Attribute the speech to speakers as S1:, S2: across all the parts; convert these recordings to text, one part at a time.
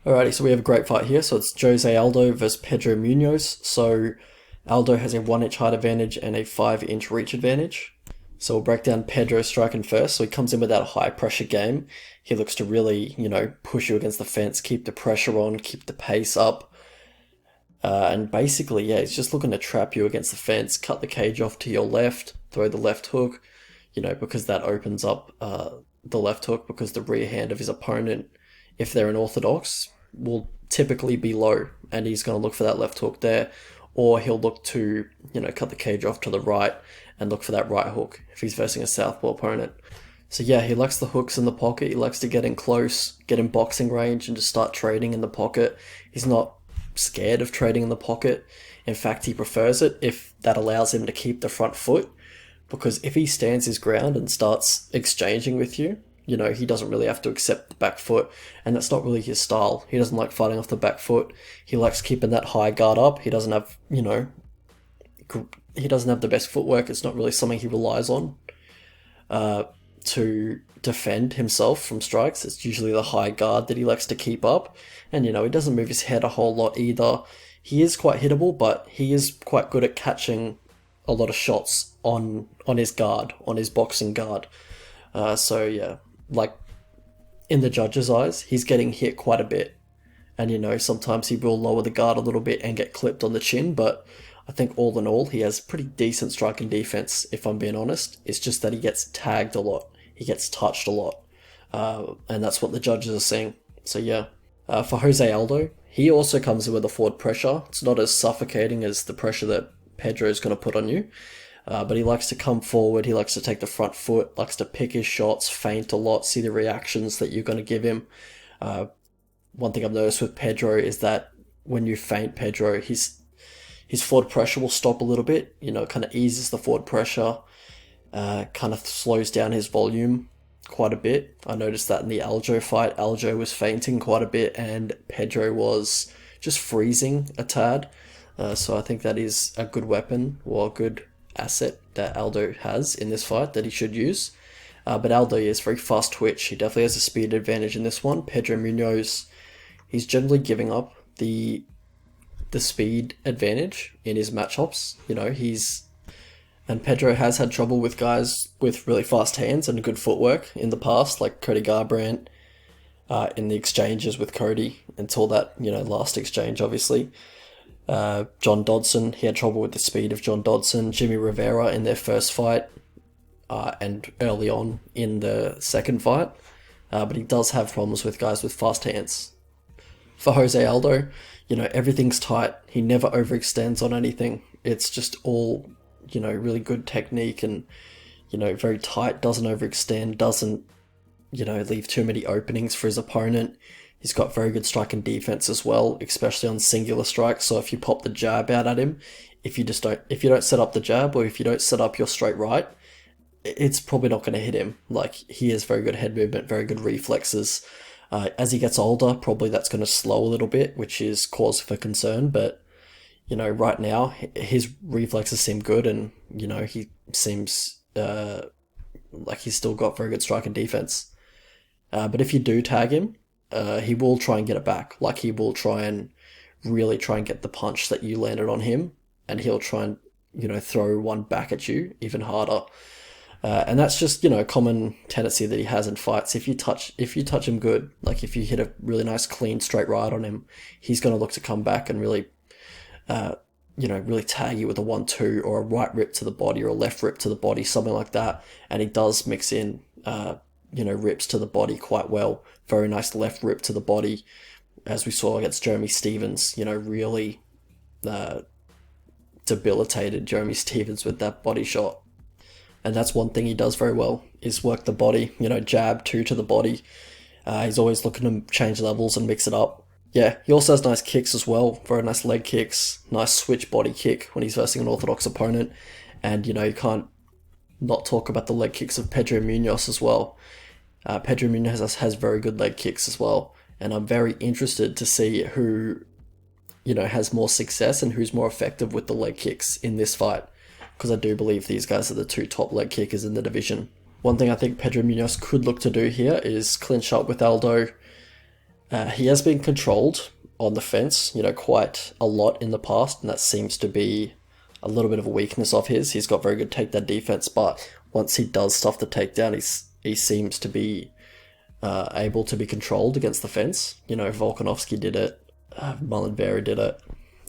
S1: Alrighty, so we have a great fight here. So it's Jose Aldo versus Pedro Munhoz. So Aldo has a 1 inch height advantage and a 5 inch reach advantage. So we'll break down Pedro striking first. So he comes in with that high pressure game. He looks to really, push you against the fence, keep the pressure on, keep the pace up. And basically, yeah, he's just looking to trap you against the fence, cut the cage off to your left, throw the left hook, because that opens up the left hook because the rear hand of his opponent, if they're an orthodox, will typically be low, and he's going to look for that left hook there, or he'll look to, cut the cage off to the right and look for that right hook if he's versing a southpaw opponent. So yeah, he likes the hooks in the pocket, he likes to get in close, get in boxing range and just start trading in the pocket. He's not scared of trading in the pocket. In fact, he prefers it if that allows him to keep the front foot, because if he stands his ground and starts exchanging with you, he doesn't really have to accept the back foot, and that's not really his style. He doesn't like fighting off the back foot. He likes keeping that high guard up. He doesn't have, he doesn't have the best footwork. It's not really something he relies on to defend himself from strikes. It's usually the high guard that he likes to keep up, and he doesn't move his head a whole lot either. He is quite hittable, but he is quite good at catching a lot of shots on his guard, on his boxing guard. So yeah, like in the judge's eyes, he's getting hit quite a bit, and sometimes he will lower the guard a little bit and get clipped on the chin, but I think all in all he has pretty decent striking defense, if I'm being honest. It's just that he gets tagged a lot, he gets touched a lot, and that's what the judges are seeing. So yeah, for Jose Aldo, he also comes in with a forward pressure. It's not as suffocating as the pressure that Pedro is going to put on you. But he likes to come forward, he likes to take the front foot, likes to pick his shots, feint a lot, see the reactions that you're going to give him. One thing I've noticed with Pedro is that when you feint Pedro, his forward pressure will stop a little bit, kind of eases the forward pressure, kind of slows down his volume quite a bit. I noticed that in the Aldo fight, Aldo was feinting quite a bit and Pedro was just freezing a tad. So I think that is a good weapon, or a good asset that Aldo has in this fight that he should use. But Aldo is very fast twitch. He definitely has a speed advantage in this one. Pedro Munhoz, he's generally giving up the speed advantage in his matchups. And Pedro has had trouble with guys with really fast hands and good footwork in the past, like Cody Garbrandt, in the exchanges with Cody until that, last exchange, obviously. John Dodson, he had trouble with the speed of John Dodson. Jimmy Rivera in their first fight, and early on in the second fight. But he does have problems with guys with fast hands. For Jose Aldo, everything's tight. He never overextends on anything. It's just all, really good technique and, very tight, doesn't overextend, doesn't, leave too many openings for his opponent. He's got very good striking defense as well, especially on singular strikes. So if you pop the jab out at him, if you don't set up the jab, or if you don't set up your straight right, it's probably not going to hit him. Like, he has very good head movement, very good reflexes. As he gets older, probably that's going to slow a little bit, which is cause for concern. But, right now, his reflexes seem good, and, he seems like he's still got very good striking defense. But if you do tag him, he will try and get it back. Like, he will really try and get the punch that you landed on him, and he'll try and, throw one back at you even harder. And that's just, a common tendency that he has in fights. If you touch him good, like if you hit a really nice, clean, straight right on him, he's going to look to come back and really, really tag you with a 1-2 or a right rip to the body or a left rip to the body, something like that. And he does mix in, rips to the body quite well. Very nice left rip to the body, as we saw against Jeremy Stephens, really debilitated Jeremy Stephens with that body shot. And that's one thing he does very well, is work the body, jab, 2 to the body. He's always looking to change levels and mix it up. Yeah, he also has nice kicks as well, very nice leg kicks, nice switch body kick when he's versing an orthodox opponent. And, you can't not talk about the leg kicks of Pedro Munhoz as well. Pedro Munhoz has very good leg kicks as well, and I'm very interested to see who, has more success and who's more effective with the leg kicks in this fight, because I do believe these guys are the 2 top leg kickers in the division. One thing I think Pedro Munhoz could look to do here is clinch up with Aldo, He has been controlled on the fence, quite a lot in the past, and that seems to be a little bit of a weakness of his. He's got very good takedown defense, but once he does stuff the takedown, he seems to be able to be controlled against the fence. Volkanovski did it, Mullen did it.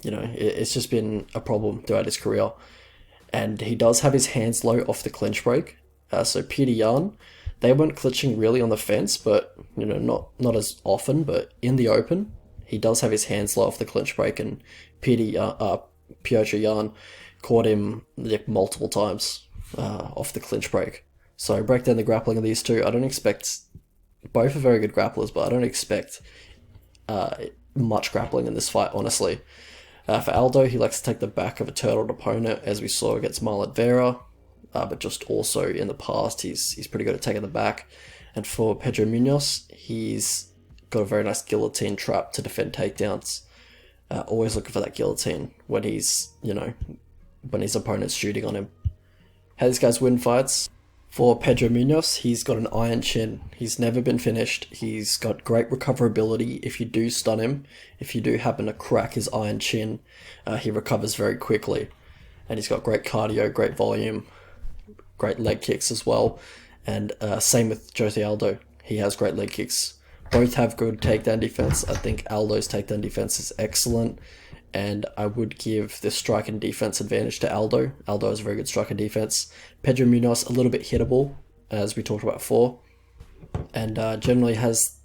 S1: It's just been a problem throughout his career. And he does have his hands low off the clinch break. So Peter Yan, they weren't clinching really on the fence, but not as often. But in the open, he does have his hands low off the clinch break, and Piotr Yan caught him multiple times off the clinch break. So break down the grappling of these two. I don't expect, both are very good grapplers, but I don't expect much grappling in this fight, honestly. For Aldo, he likes to take the back of a turtled opponent, as we saw against Marlon Vera, but just also in the past, he's pretty good at taking the back. And for Pedro Munhoz, he's got a very nice guillotine trap to defend takedowns. Always looking for that guillotine when when his opponent's shooting on him. How these guys win fights? For Pedro Munhoz, he's got an iron chin. He's never been finished. He's got great recoverability if you do stun him. If you do happen to crack his iron chin, he recovers very quickly. And he's got great cardio, great volume, great leg kicks as well. And same with Jose Aldo. He has great leg kicks. Both have good takedown defense. I think Aldo's takedown defense is excellent, and I would give the strike and defense advantage to Aldo. Aldo has a very good strike and defense. Pedro Munhoz, a little bit hittable, as we talked about before, and generally has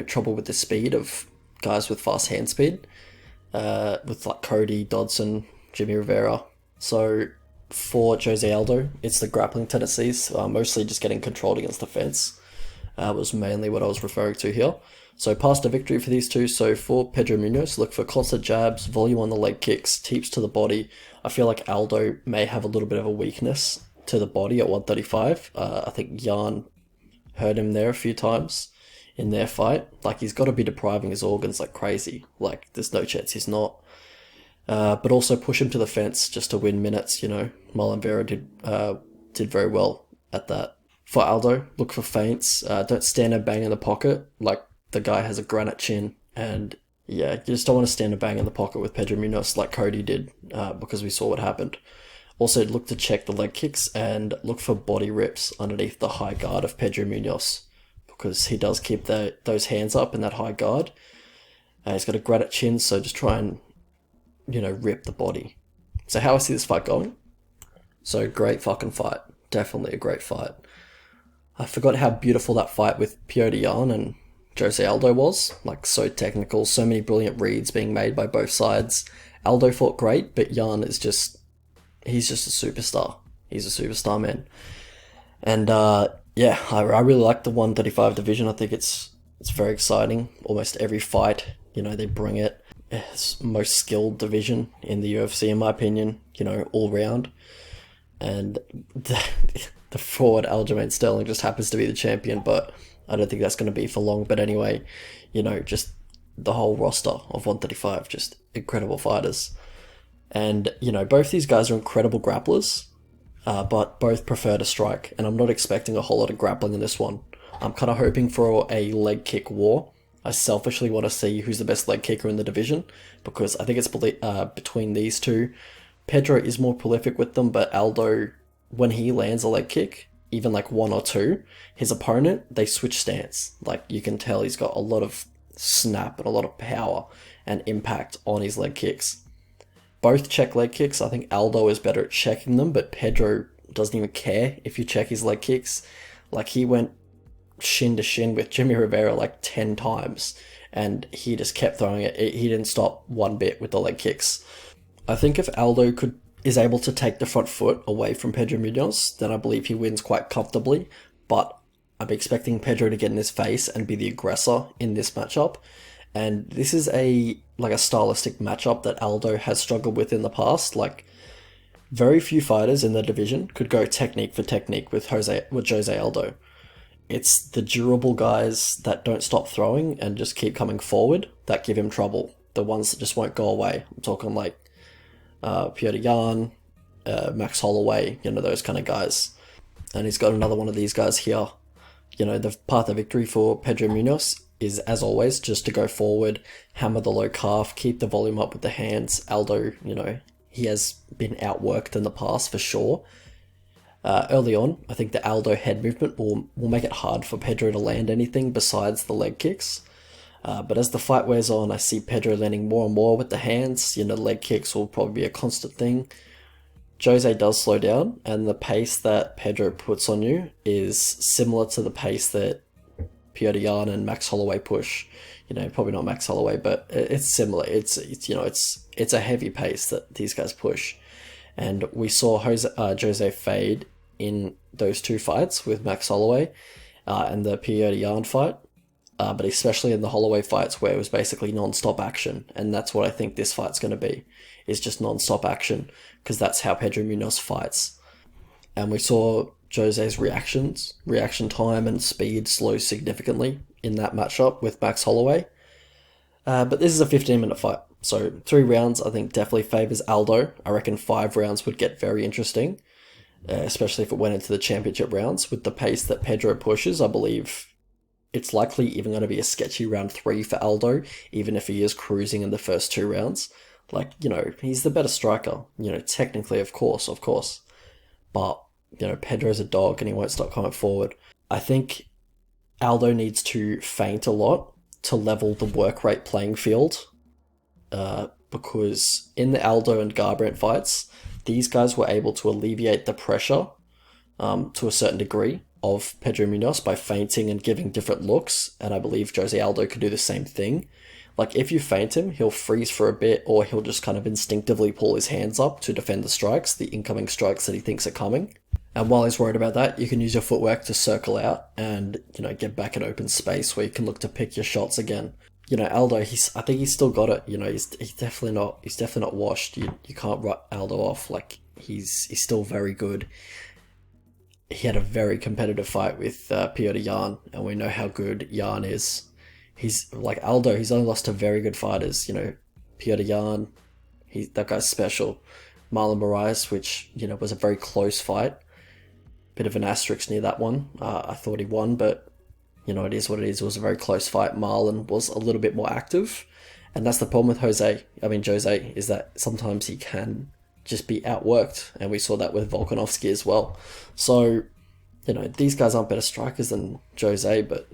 S1: trouble with the speed of guys with fast hand speed, with like Cody, Dodson, Jimmy Rivera. So for Jose Aldo, it's the grappling tendencies, mostly just getting controlled against the fence. Was mainly what I was referring to here. So past a victory for these two. So for Pedro Munhoz, look for constant jabs, volume on the leg kicks, teeps to the body. I feel like Aldo may have a little bit of a weakness to the body at 135. I think Yan hurt him there a few times in their fight. Like, he's got to be depriving his organs like crazy. Like, there's no chance he's not. But also push him to the fence just to win minutes. Marlon Vera did very well at that. For Aldo, look for feints. Don't stand and bang in the pocket. Like, the guy has a granite chin. And yeah, you just don't want to stand and bang in the pocket with Pedro Munhoz like Cody did, because we saw what happened. Also, look to check the leg kicks and look for body rips underneath the high guard of Pedro Munhoz, because he does keep those hands up in that high guard. He's got a granite chin, so just try and, rip the body. So how I see this fight going? So great fucking fight. Definitely a great fight. I forgot how beautiful that fight with Piotr Yan and Jose Aldo was. Like, so technical, so many brilliant reads being made by both sides. Aldo fought great, but Yan is he's just a superstar. He's a superstar, man. And yeah, I really like the 135 division. I think it's very exciting. Almost every fight, they bring it. It's most skilled division in the UFC, in my opinion, all round. And the forward Aljamain Sterling just happens to be the champion, but I don't think that's going to be for long. But anyway, just the whole roster of 135, just incredible fighters. And, both these guys are incredible grapplers, but both prefer to strike. And I'm not expecting a whole lot of grappling in this one. I'm kind of hoping for a leg kick war. I selfishly want to see who's the best leg kicker in the division, because I think it's between these two. Pedro is more prolific with them, but Aldo, when he lands a leg kick, even like one or two, his opponent, they switch stance. Like, you can tell he's got a lot of snap and a lot of power and impact on his leg kicks. Both check leg kicks. I think Aldo is better at checking them, but Pedro doesn't even care if you check his leg kicks. Like, he went shin to shin with Jimmy Rivera like 10 times, and he just kept throwing it. He didn't stop one bit with the leg kicks. I think if Aldo is able to take the front foot away from Pedro Munhoz, then I believe he wins quite comfortably, but I'm expecting Pedro to get in his face and be the aggressor in this matchup. And this is a stylistic matchup that Aldo has struggled with in the past. Like, very few fighters in the division could go technique for technique with Jose Aldo. It's the durable guys that don't stop throwing and just keep coming forward that give him trouble. The ones that just won't go away. I'm talking like Piotr Yan, Max Holloway, those kind of guys. And he's got another one of these guys here. The path of victory for Pedro Munhoz is, as always, just to go forward, hammer the low calf, keep the volume up with the hands. Aldo, he has been outworked in the past for sure. Early on, I think the Aldo head movement will make it hard for Pedro to land anything besides the leg kicks. But as the fight wears on, I see Pedro landing more and more with the hands. The leg kicks will probably be a constant thing. Jose does slow down, and the pace that Pedro puts on you is similar to the pace that Petr Yan and Max Holloway push. Probably not Max Holloway, but it's similar. It's a heavy pace that these guys push. And we saw Jose fade in those two fights with Max Holloway and the Petr Yan fight. But especially in the Holloway fights where it was basically non-stop action. And that's what I think this fight's going to be, is just non-stop action, because that's how Pedro Munhoz fights. And we saw Jose's reaction time and speed slow significantly in that matchup with Max Holloway. But this is a 15-minute fight. So 3 rounds I think definitely favours Aldo. I reckon 5 rounds would get very interesting, especially if it went into the championship rounds. With the pace that Pedro pushes, I believe it's likely even going to be a sketchy round 3 for Aldo, even if he is cruising in the first 2 rounds. He's the better striker, technically, of course. But, Pedro's a dog and he won't stop coming forward. I think Aldo needs to feint a lot to level the work rate playing field, because in the Aldo and Garbrandt fights, these guys were able to alleviate the pressure to a certain degree of Pedro Munhoz by feinting and giving different looks, and I believe Jose Aldo could do the same thing. If you feint him, he'll freeze for a bit, or he'll just kind of instinctively pull his hands up to defend the strikes, the incoming strikes that he thinks are coming. And while he's worried about that, you can use your footwork to circle out and, get back in open space where you can look to pick your shots again. Aldo, I think he's still got it. He's definitely not washed. You can't write Aldo off. He's still very good. He had a very competitive fight with Petr Yan, and we know how good Yan is. He's like Aldo, he's only lost to very good fighters. Petr Yan, that guy's special. Marlon Moraes, which, was a very close fight. Bit of an asterisk near that one. I thought he won, but, it is what it is. It was a very close fight. Marlon was a little bit more active, and that's the problem with Jose, is that sometimes he can just be outworked, and we saw that with Volkanovski as well. So, these guys aren't better strikers than Jose, but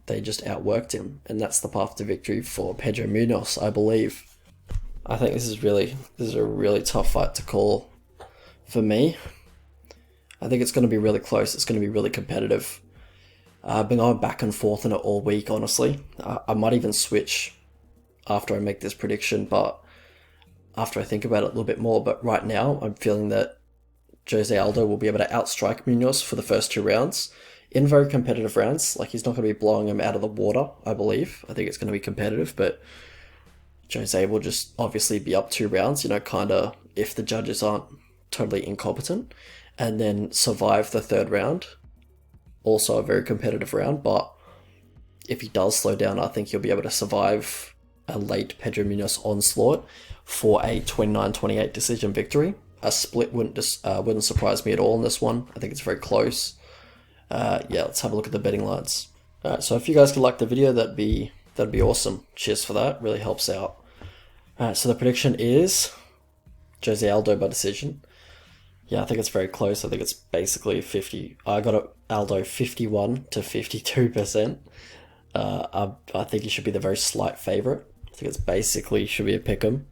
S1: they just outworked him, and that's the path to victory for Pedro Munhoz, I believe. I think this is a really tough fight to call for me. I think it's going to be really close. It's going to be really competitive. I've been going back and forth on it all week, honestly. I might even switch after I make this prediction, but after I think about it a little bit more. But right now, I'm feeling that Jose Aldo will be able to outstrike Munhoz for the first 2 rounds. In very competitive rounds, he's not going to be blowing him out of the water, I believe. I think it's going to be competitive, but Jose will just obviously be up 2 rounds, kind of if the judges aren't totally incompetent, and then survive the 3rd round. Also a very competitive round, but if he does slow down, I think he'll be able to survive a late Pedro Munhoz onslaught for a 29-28 decision victory. A split wouldn't surprise me at all in this one. I think it's very close. Let's have a look at the betting lines. Alright, so if you guys could like the video, that'd be awesome. Cheers for that, really helps out. Alright, so the prediction is Jose Aldo by decision. Yeah, I think it's very close. I think it's basically 50. I got Aldo 51 to 52%. I think he should be the very slight favourite. I think it's basically should be a pick'em.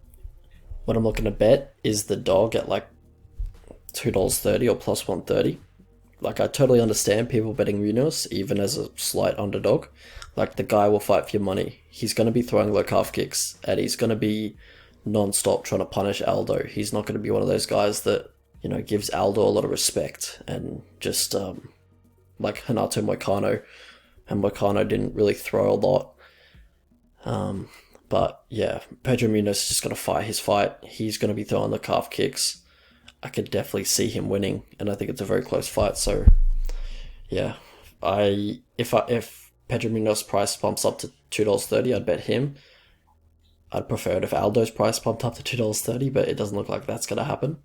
S1: What I'm looking to bet is the dog at $2.30 or plus 130. I totally understand people betting Munhoz, even as a slight underdog. The guy will fight for your money. He's going to be throwing low calf kicks, and he's going to be non-stop trying to punish Aldo. He's not going to be one of those guys that, gives Aldo a lot of respect, and just, like Renato Moicano, and Moicano didn't really throw a lot. But yeah, Pedro Munhoz is just going to fight his fight. He's going to be throwing the calf kicks. I could definitely see him winning, and I think it's a very close fight. So yeah, if Pedro Munhoz's price bumps up to $2.30, I'd bet him. I'd prefer it if Aldo's price bumped up to $2.30, but it doesn't look like that's going to happen.